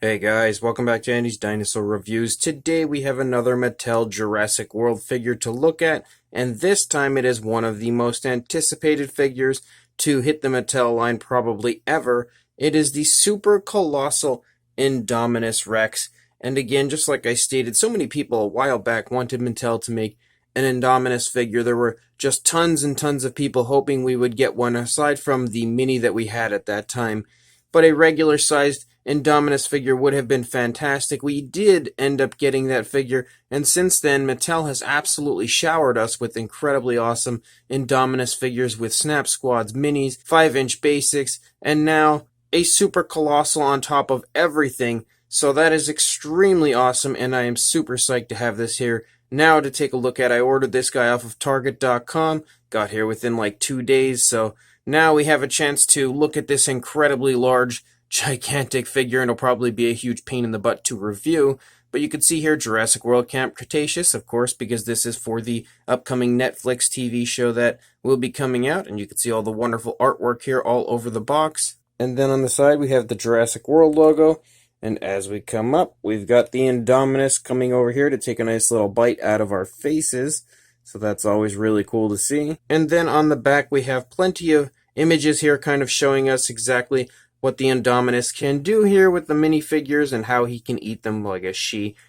Hey guys, welcome back to Andy's Dinosaur Reviews. Today we have another Mattel Jurassic World figure to look at, and this time it is one of the most anticipated figures to hit the Mattel line probably ever. It is the Super Colossal Indominus Rex, and again, just like I stated, so many people a while back wanted Mattel to make an Indominus figure. There were just tons and tons of people hoping we would get one, aside from the mini that we had at that time. But a regular-sized Indominus figure would have been fantastic. We did end up getting that figure, and since then, Mattel has absolutely showered us with incredibly awesome Indominus figures with Snap Squads, Minis, 5-inch basics, and now a Super Colossal on top of everything. So that is extremely awesome, and I am super psyched to have this here. Now to take a look at, I ordered this guy off of Target.com, got here within like 2 days, so now we have a chance to look at this incredibly large, gigantic figure, and it'll probably be a huge pain in the butt to review. But you can see here Jurassic World Camp Cretaceous, of course, because this is for the upcoming Netflix TV show that will be coming out. And you can see all the wonderful artwork here all over the box. And then on the side we have the Jurassic World logo. And as we come up, we've got the Indominus coming over here to take a nice little bite out of our faces. So that's always really cool to see. And then on the back we have plenty of images here kind of showing us exactly what the Indominus can do here with the minifigures and how he can eat them, like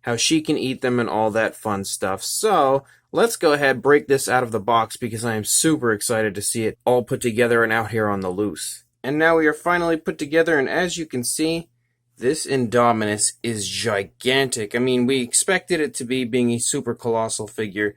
how she can eat them and all that fun stuff. So let's go ahead, break this out of the box because I am super excited to see it all put together and out here on the loose. And now we are finally put together, and as you can see, this Indominus is gigantic. I mean, we expected it to be, being a super colossal figure,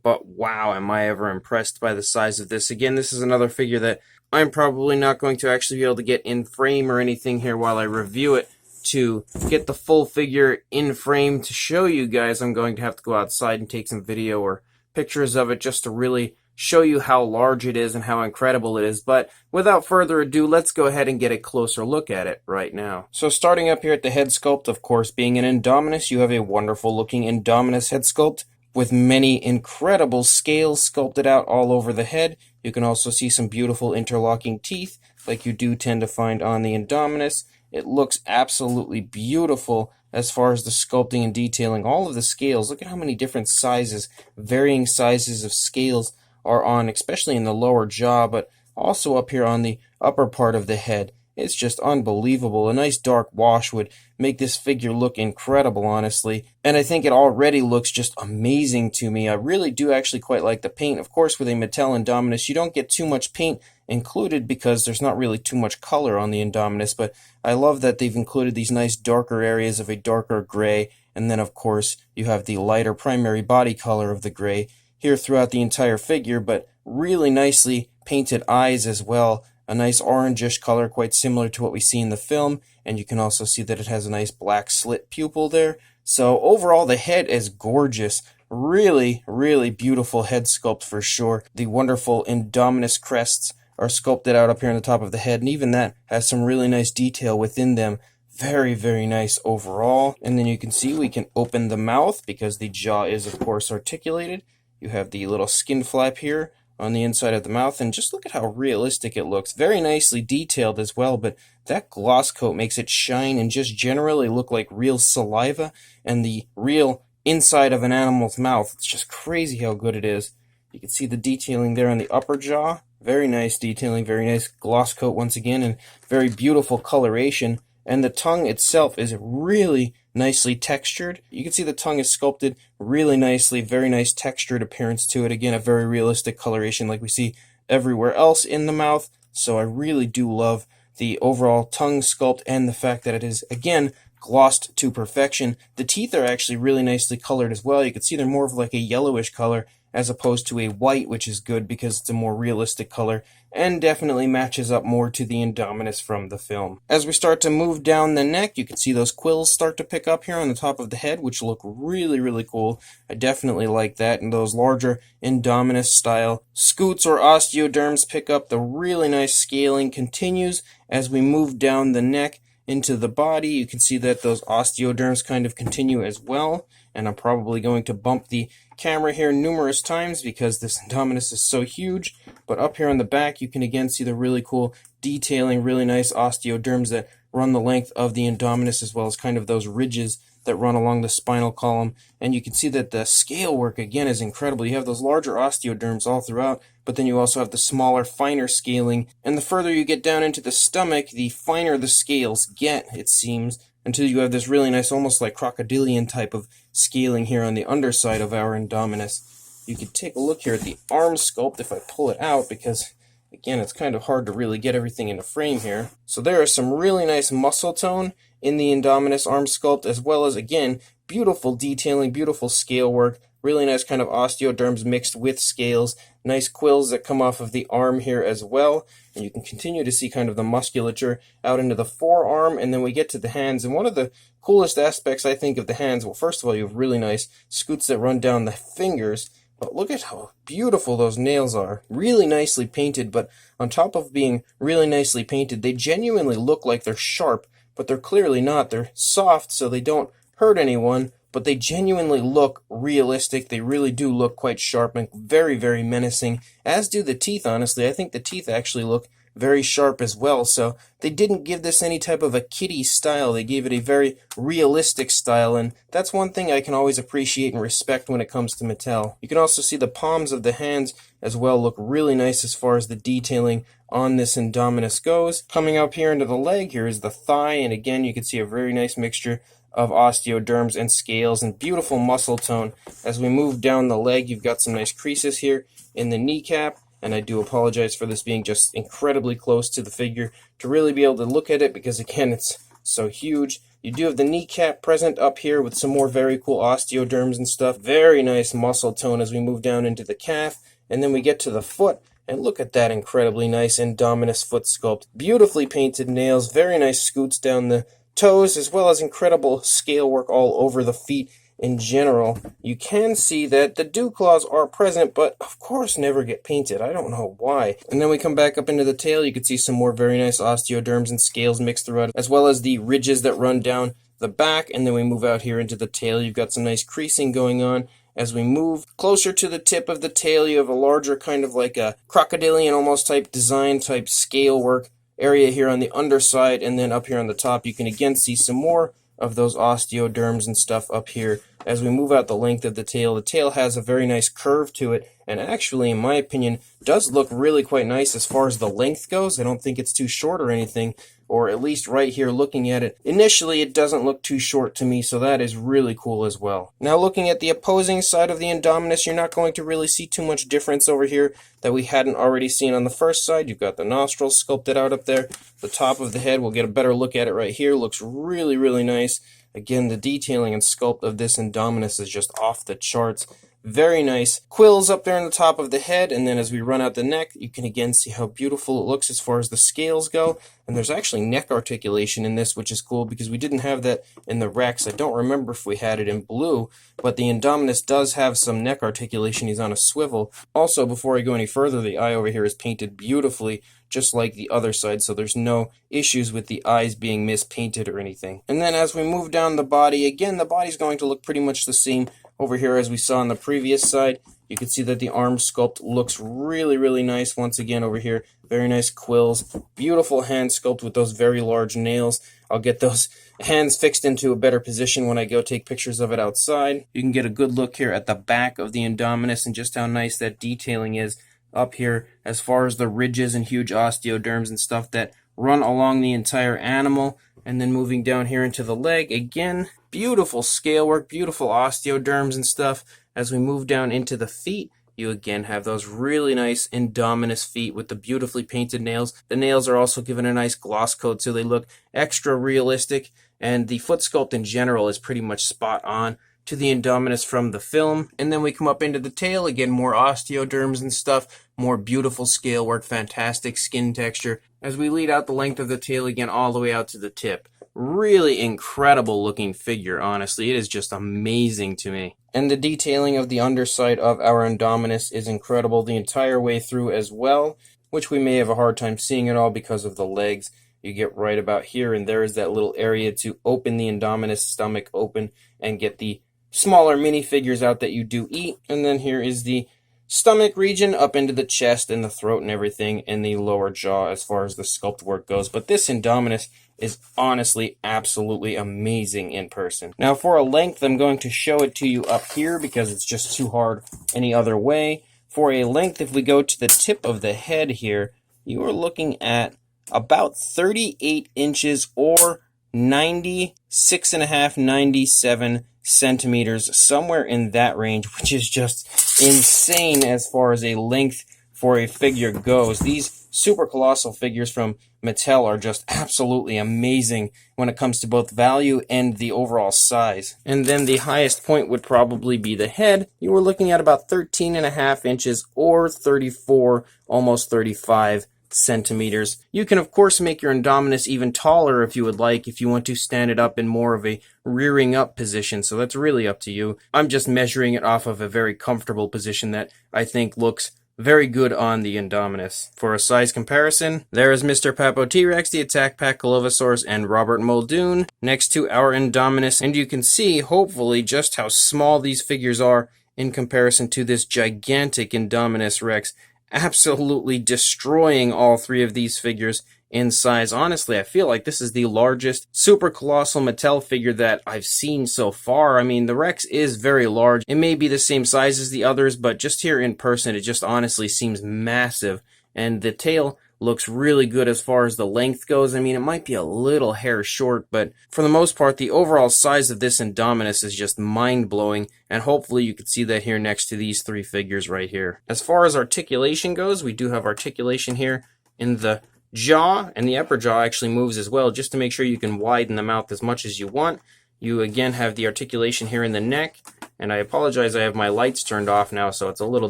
but wow, am I ever impressed by the size of this. Again, this is another figure that I'm probably not going to actually be able to get in frame or anything here while I review it. To get the full figure in frame to show you guys, I'm going to have to go outside and take some video or pictures of it just to really show you how large it is and how incredible it is. But without further ado, let's go ahead and get a closer look at it right now. So starting up here at the head sculpt, of course, being an Indominus, you have a wonderful looking Indominus head sculpt with many incredible scales sculpted out all over the head. You can also see some beautiful interlocking teeth like you do tend to find on the Indominus. It looks absolutely beautiful as far as the sculpting and detailing. All of the scales, look at how many different sizes, varying sizes of scales are on, especially in the lower jaw, but also up here on the upper part of the head. It's just unbelievable. A nice dark wash would make this figure look incredible, honestly. And I think it already looks just amazing to me. I really do actually quite like the paint. Of course, with a Mattel Indominus, you don't get too much paint included because there's not really too much color on the Indominus, but I love that they've included these nice darker areas of a darker gray, and then of course you have the lighter primary body color of the gray here throughout the entire figure, but really nicely painted eyes as well. A nice orangish color, quite similar to what we see in the film, and you can also see that it has a nice black slit pupil there. So overall, the head is gorgeous. Really, really beautiful head sculpt for sure. The wonderful Indominus crests are sculpted out up here on the top of the head, and even that has some really nice detail within them. Very, very nice overall. And then you can see we can open the mouth because the jaw is, of course, articulated. You have the little skin flap here on the inside of the mouth, and just look at how realistic it looks. Very nicely detailed as well, but that gloss coat makes it shine and just generally look like real saliva and the real inside of an animal's mouth. It's just crazy how good it is. You can see the detailing there on the upper jaw. Very nice detailing, very nice gloss coat once again, and very beautiful coloration. And the tongue itself is really nicely textured. You can see the tongue is sculpted really nicely, very nice textured appearance to it. Again, a very realistic coloration like we see everywhere else in the mouth. So I really do love the overall tongue sculpt and the fact that it is, again, glossed to perfection. The teeth are actually really nicely colored as well. You can see they're more of like a yellowish color as opposed to a white, which is good because it's a more realistic color and definitely matches up more to the Indominus from the film. As we start to move down the neck, you can see those quills start to pick up here on the top of the head, which look really, really cool. I definitely like that, and those larger Indominus style scutes or osteoderms pick up. The really nice scaling continues as we move down the neck into the body. You can see that those osteoderms kind of continue as well. and I'm probably going to bump the camera here numerous times because this Indominus is so huge. But up here on the back, you can again see the really cool detailing, really nice osteoderms that run the length of the Indominus, as well as kind of those ridges that run along the spinal column. And you can see that the scale work again is incredible. You have those larger osteoderms all throughout, but then you also have the smaller, finer scaling. And the further you get down into the stomach, the finer the scales get, it seems, until you have this really nice, almost like crocodilian type of scaling here on the underside of our Indominus. You can take a look here at the arm sculpt if I pull it out, because again, it's kind of hard to really get everything into frame here. So there is some really nice muscle tone in the Indominus arm sculpt, as well as, again, beautiful detailing, beautiful scale work, really nice kind of osteoderms mixed with scales, nice quills that come off of the arm here as well. And you can continue to see kind of the musculature out into the forearm, and then we get to the hands. And one of the coolest aspects, I think, of the hands, well, first of all, you have really nice scoots that run down the fingers, but look at how beautiful those nails are. Really nicely painted, but on top of being really nicely painted, they genuinely look like they're sharp, but they're clearly not. They're soft, so they don't hurt anyone, but they genuinely look realistic. They really do look quite sharp and very, very menacing, as do the teeth, honestly. I think the teeth actually look very sharp as well, so they didn't give this any type of a kiddie style. They gave it a very realistic style, and that's one thing I can always appreciate and respect when it comes to Mattel. You can also see the palms of the hands as well look really nice as far as the detailing on this Indominus goes. Coming up here into the leg, here is the thigh, and again you can see a very nice mixture of osteoderms and scales and beautiful muscle tone. As we move down the leg, you've got some nice creases here in the kneecap, and I do apologize for this being just incredibly close to the figure to really be able to look at it, because again, it's so huge. You do have the kneecap present up here with some more very cool osteoderms and stuff. Very nice muscle tone as we move down into the calf, and then we get to the foot, and look at that incredibly nice Indominus foot sculpt. Beautifully painted nails, very nice scoots down the toes, as well as incredible scale work all over the feet in general. You can see that the dew claws are present, but of course never get painted. I don't know why. And then we come back up into the tail. You can see some more very nice osteoderms and scales mixed throughout, as well as the ridges that run down the back. And then we move out here into the tail. You've got some nice creasing going on. As we move closer to the tip of the tail, you have a larger kind of like a crocodilian almost type design type scale work area here on the underside, and then up here on the top you can again see some more of those osteoderms and stuff up here. As we move out the length of the tail has a very nice curve to it, and actually, in my opinion, does look really quite nice as far as the length goes. I don't think it's too short or anything, or at least right here looking at it, initially it doesn't look too short to me, so that is really cool as well. Now looking at the opposing side of the Indominus, you're not going to really see too much difference over here that we hadn't already seen on the first side. You've got the nostrils sculpted out up there. The top of the head, we'll get a better look at it right here, looks really, really nice. Again, the detailing and sculpt of this Indominus is just off the charts. Very nice quills up there on the top of the head, and then as we run out the neck, you can again see how beautiful it looks as far as the scales go. And there's actually neck articulation in this, which is cool because we didn't have that in the Rex. I don't remember if we had it in blue, but the Indominus does have some neck articulation. He's on a swivel. Also, before I go any further, the eye over here is painted beautifully, just like the other side, so there's no issues with the eyes being mispainted or anything. And then as we move down the body, again, the body's going to look pretty much the same over here as we saw on the previous side. You can see that the arm sculpt looks really, really nice once again over here. Very nice quills. Beautiful hand sculpt with those very large nails. I'll get those hands fixed into a better position when I go take pictures of it outside. You can get a good look here at the back of the Indominus and just how nice that detailing is up here as far as the ridges and huge osteoderms and stuff that run along the entire animal. And then moving down here into the leg, again, beautiful scale work, beautiful osteoderms and stuff. As we move down into the feet, you again have those really nice Indominus feet with the beautifully painted nails. The nails are also given a nice gloss coat so they look extra realistic. And the foot sculpt in general is pretty much spot on to the Indominus from the film. And then we come up into the tail, again, more osteoderms and stuff, more beautiful scale work, fantastic skin texture. As we lead out the length of the tail again, all the way out to the tip. Really incredible looking figure, honestly. It is just amazing to me. And the detailing of the underside of our Indominus is incredible the entire way through as well, which we may have a hard time seeing at all because of the legs. You get right about here, and there is that little area to open the Indominus stomach open and get the smaller minifigures out that you do eat. And then here is the stomach region up into the chest and the throat and everything, and the lower jaw as far as the sculpt work goes. But this Indominus is honestly absolutely amazing in person. Now for a length, I'm going to show it to you up here because it's just too hard any other way. For a length, if we go to the tip of the head here, you are looking at about 38 inches or 96.5, 97 centimeters, somewhere in that range, which is just insane as far as a length for a figure goes. These Super Colossal figures from Mattel are just absolutely amazing when it comes to both value and the overall size. And then the highest point would probably be the head. You were looking at about 13.5 inches or 34, almost 35 centimeters. You can of course make your Indominus even taller if you would like, if you want to stand it up in more of a rearing up position, so that's really up to you. I'm just measuring it off of a very comfortable position that I think looks very good on the Indominus. For a size comparison, there is Mr. Papo T-Rex, the Attack Pack Colovosaurus, and Robert Muldoon next to our Indominus, and you can see, hopefully, just how small these figures are in comparison to this gigantic Indominus Rex, absolutely destroying all three of these figures in size. Honestly, I feel like this is the largest Super Colossal Mattel figure that I've seen so far. I mean, the Rex is very large. It may be the same size as the others, but just here in person, it just honestly seems massive. And the tail looks really good as far as the length goes. I mean, it might be a little hair short, but for the most part, the overall size of this Indominus is just mind-blowing, and hopefully you can see that here next to these three figures right here. As far as articulation goes, we do have articulation here in the jaw, and the upper jaw actually moves as well, just to make sure you can widen the mouth as much as you want. You again have the articulation here in the neck, and I apologize, I have my lights turned off now, so it's a little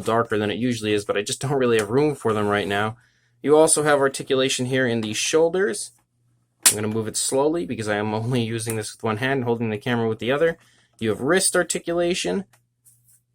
darker than it usually is, but I just don't really have room for them right now. You also have articulation here in the shoulders. I'm going to move it slowly because I am only using this with one hand, holding the camera with the other. You have wrist articulation.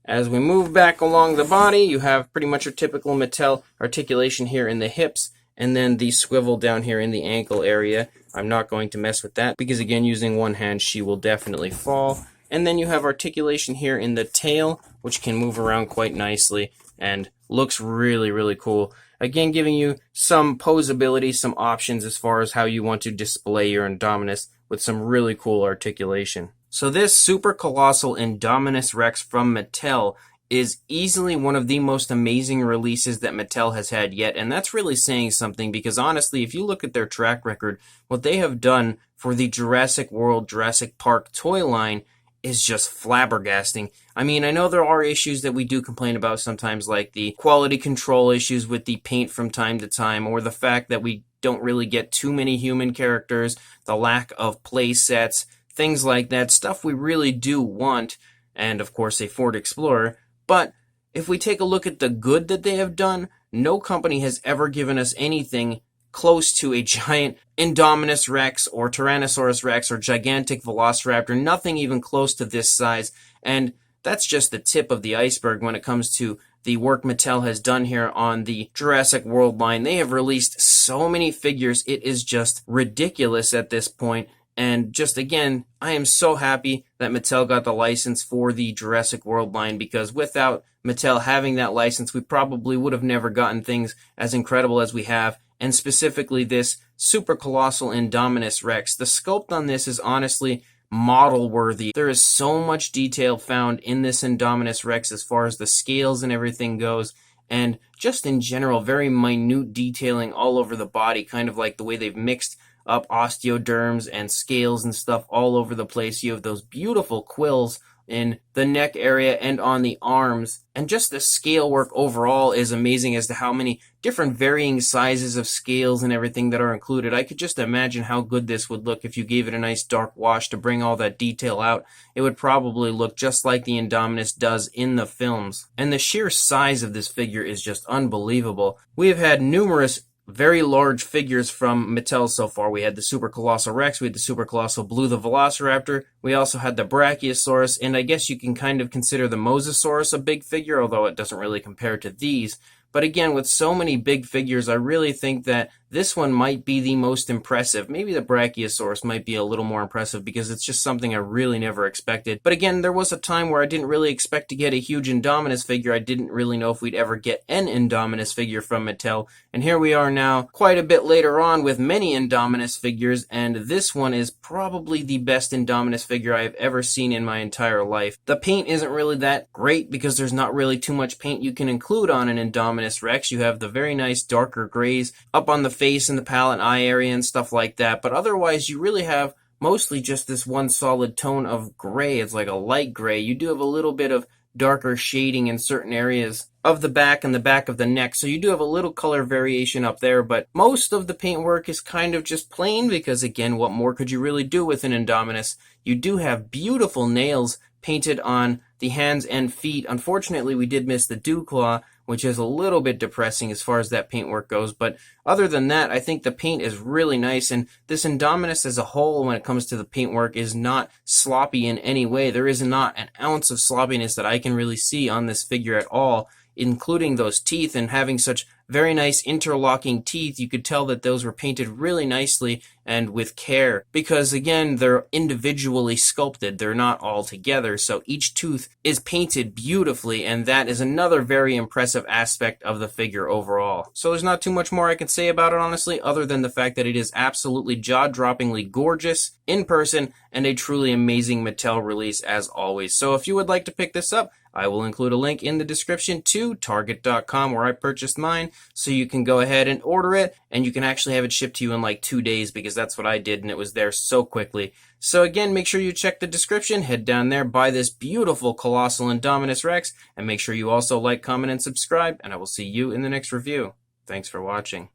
As we move back along the body, you have pretty much your typical Mattel articulation here in the hips, and then the swivel down here in the ankle area. I'm not going to mess with that because, again, using one hand, she will definitely fall. And then you have articulation here in the tail, which can move around quite nicely and looks really, really cool. Again, giving you some posability, some options as far as how you want to display your Indominus with some really cool articulation. So this Super Colossal Indominus Rex from Mattel is easily one of the most amazing releases that Mattel has had yet, and that's really saying something because honestly, if you look at their track record, what they have done for the Jurassic World, Jurassic Park toy line is just flabbergasting. I mean, I know there are issues that we do complain about sometimes, like the quality control issues with the paint from time to time, or the fact that we don't really get too many human characters, the lack of play sets, things like that, stuff we really do want, and of course a Ford Explorer. But if we take a look at the good that they have done, no company has ever given us anything close to a giant Indominus Rex or Tyrannosaurus Rex or gigantic Velociraptor, nothing even close to this size. And that's just the tip of the iceberg when it comes to the work Mattel has done here on the Jurassic World line. They have released so many figures, it is just ridiculous at this point. And just again, I am so happy that Mattel got the license for the Jurassic World line, because without Mattel having that license, we probably would have never gotten things as incredible as we have, and specifically this Super Colossal Indominus Rex. The sculpt on this is honestly model worthy. There is so much detail found in this Indominus Rex as far as the scales and everything goes, and just in general, very minute detailing all over the body, kind of like the way they've mixed up osteoderms and scales and stuff all over the place. You have those beautiful quills in the neck area and on the arms, and just the scale work overall is amazing as to how many different varying sizes of scales and everything that are included. I could just imagine how good this would look if you gave it a nice dark wash to bring all that detail out. It would probably look just like the Indominus does in the films, and the sheer size of this figure is just unbelievable. We have had numerous very large figures from Mattel so far. We had the Super Colossal Rex, we had the Super Colossal Blue the Velociraptor, we also had the Brachiosaurus, and I guess you can kind of consider the Mosasaurus a big figure, although it doesn't really compare to these. But again, with so many big figures, I really think that this one might be the most impressive. Maybe the Brachiosaurus might be a little more impressive because it's just something I really never expected. But again, there was a time where I didn't really expect to get a huge Indominus figure. I didn't really know if we'd ever get an Indominus figure from Mattel. And here we are now, quite a bit later on, with many Indominus figures, and this one is probably the best Indominus figure I've ever seen in my entire life. The paint isn't really that great because there's not really too much paint you can include on an Indominus Rex. You have the very nice darker grays up on the face and the palate and eye area and stuff like that, but otherwise you really have mostly just this one solid tone of gray. It's like a light gray. You do have a little bit of darker shading in certain areas of the back and the back of the neck, so you do have a little color variation up there, but most of the paintwork is kind of just plain because, again, what more could you really do with an Indominus? You do have beautiful nails painted on the hands and feet. Unfortunately, we did miss the dew claw, which is a little bit depressing as far as that paintwork goes. But other than that, I think the paint is really nice. And this Indominus as a whole, when it comes to the paintwork, is not sloppy in any way. There is not an ounce of sloppiness that I can really see on this figure at all, including those teeth and having such very nice interlocking teeth. You could tell that those were painted really nicely and with care because, again, they're individually sculpted. They're not all together, so each tooth is painted beautifully, and that is another very impressive aspect of the figure overall. So there's not too much more I can say about it, honestly, other than the fact that it is absolutely jaw-droppingly gorgeous in person and a truly amazing Mattel release as always. So if you would like to pick this up, I will include a link in the description to Target.com where I purchased mine, so you can go ahead and order it, and you can actually have it shipped to you in like 2 days because that's what I did, and it was there so quickly. So again, make sure you check the description, head down there, buy this beautiful Colossal Indominus Rex, and make sure you also like, comment, and subscribe, and I will see you in the next review. Thanks for watching.